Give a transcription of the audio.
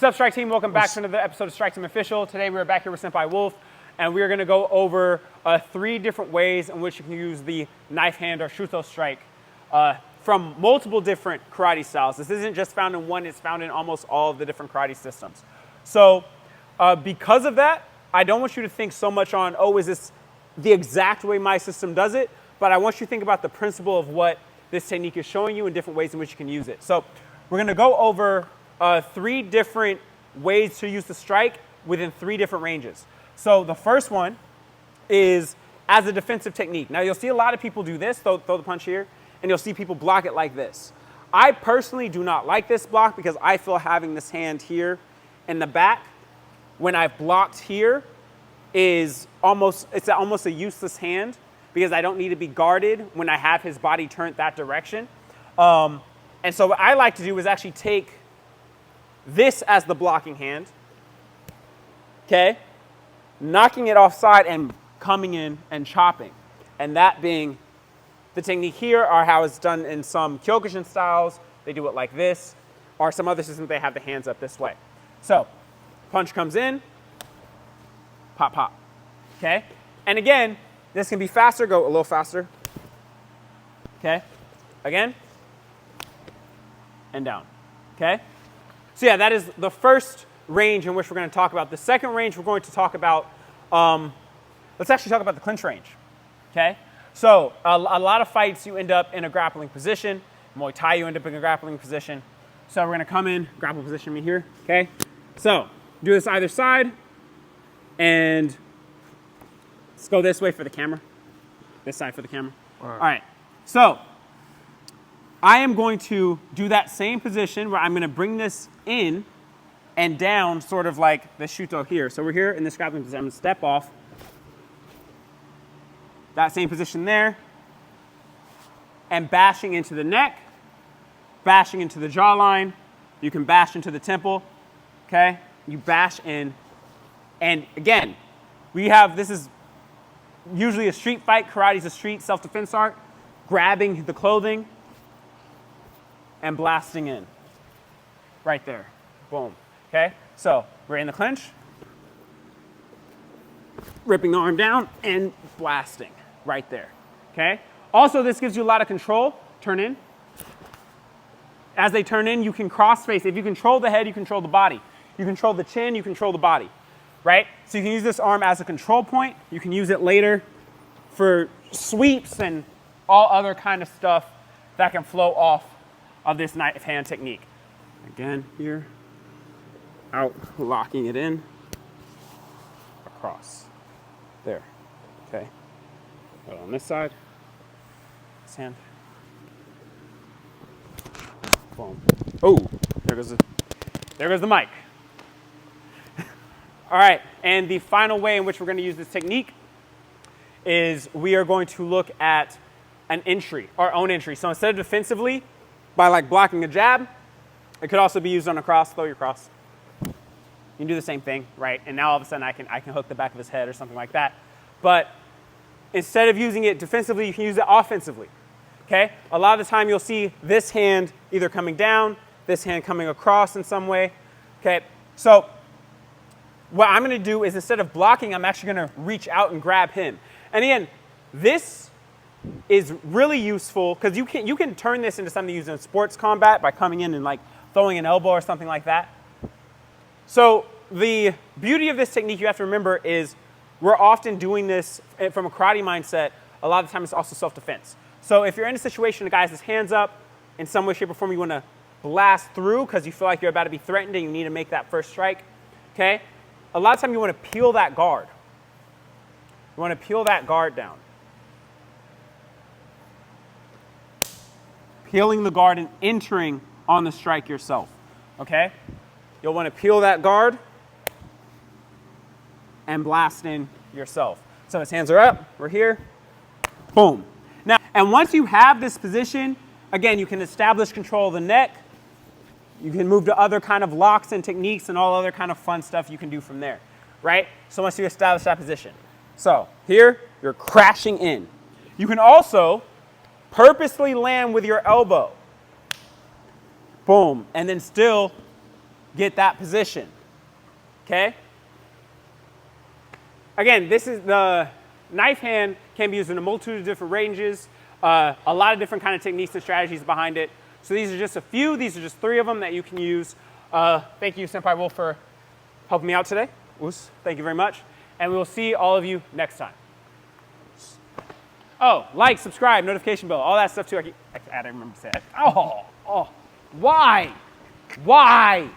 What's up, Strike Team? Welcome back to another episode of Strike Team Official. Today we're back here with Sempai Wolf, and we are going to go over 3 different ways in which you can use the knife hand or Shuto strike from multiple different karate styles. This isn't just found in one, it's found in almost all of the different karate systems. So because of that, I don't want you to think so much on, oh, is this the exact way my system does it? But I want you to think about the principle of what this technique is showing you and different ways in which you can use it. So we're going to go over 3 different ways to use the strike within 3 different ranges. So the first one is as a defensive technique. Now you'll see a lot of people do this, throw the punch here, and you'll see people block it like this. I personally do not like this block because I feel having this hand here in the back when I've blocked here is almost a useless hand because I don't need to be guarded when I have his body turned that direction. And so what I like to do is actually take this as the blocking hand, okay? Knocking it offside and coming in and chopping. And that being the technique here, or how it's done in some Kyokushin styles. They do it like this, or some other systems they have the hands up this way. So, punch comes in, pop, pop, okay? And again, this can be faster, go a little faster, okay? Again, and down, okay? So yeah, that is the first range in which we're going to talk about. The second range we're going to talk about, let's actually talk about the clinch range, okay? So a lot of fights you end up in a grappling position. Muay Thai you end up in a grappling position. So we're going to come in, grapple position me here, okay? So do this either side, and let's go this way for the camera. This side for the camera. All right. So I am going to do that same position where I'm going to bring this in and down, sort of like the Shuto here. So we're here in this grappling position. I'm going to step off. That same position there. And bashing into the neck, bashing into the jawline. You can bash into the temple, okay? You bash in. And again, this is usually a street fight. Karate is a street self-defense art. Grabbing the clothing and blasting in. Right there. Boom. Okay? So we're in the clinch. Ripping the arm down and blasting. Right there. Okay? Also, this gives you a lot of control. Turn in. As they turn in, you can cross face. If you control the head, you control the body. You control the chin, you control the body. Right? So you can use this arm as a control point. You can use it later for sweeps and all other kind of stuff that can flow off of this knife hand technique. Again, here, out, locking it in, across, there, okay. Go on this side, this hand, boom. Oh, there goes the mic. All right, and the final way in which we're going to use this technique is we are going to look at an entry, our own entry. So instead of defensively, by like blocking a jab, it could also be used on a cross, throw your cross. You can do the same thing, right? And now all of a sudden I can hook the back of his head or something like that. But instead of using it defensively, you can use it offensively, okay? A lot of the time you'll see this hand either coming down, this hand coming across in some way, okay? So what I'm gonna do is instead of blocking, I'm actually gonna reach out and grab him. And again, this is really useful because you can turn this into something used in sports combat by coming in and like throwing an elbow or something like that. So the beauty of this technique you have to remember is we're often doing this from a karate mindset. A lot of the time it's also self-defense. So if you're in a situation, the guy has his hands up in some way, shape, or form, you want to blast through because you feel like you're about to be threatened and you need to make that first strike, okay? A lot of time you want to peel that guard. You want to peel that guard down. Peeling the guard and entering on the strike yourself, okay? You'll want to peel that guard and blast in yourself. So his hands are up, we're here, boom. Now, and once you have this position, again, you can establish control of the neck. You can move to other kind of locks and techniques and all other kind of fun stuff you can do from there, right? So once you establish that position. So here, you're crashing in. You can also purposely land with your elbow. Boom. And then still get that position. Okay? Again, this is the knife hand can be used in a multitude of different ranges, a lot of different kind of techniques and strategies behind it. So these are just a few. These are just 3 of them that you can use. Thank you, Sempai Wolf, for helping me out today. Thank you very much. And we will see all of you next time. Oh, like, subscribe, notification bell, all that stuff too. I didn't remember to say it. Oh, why? Why?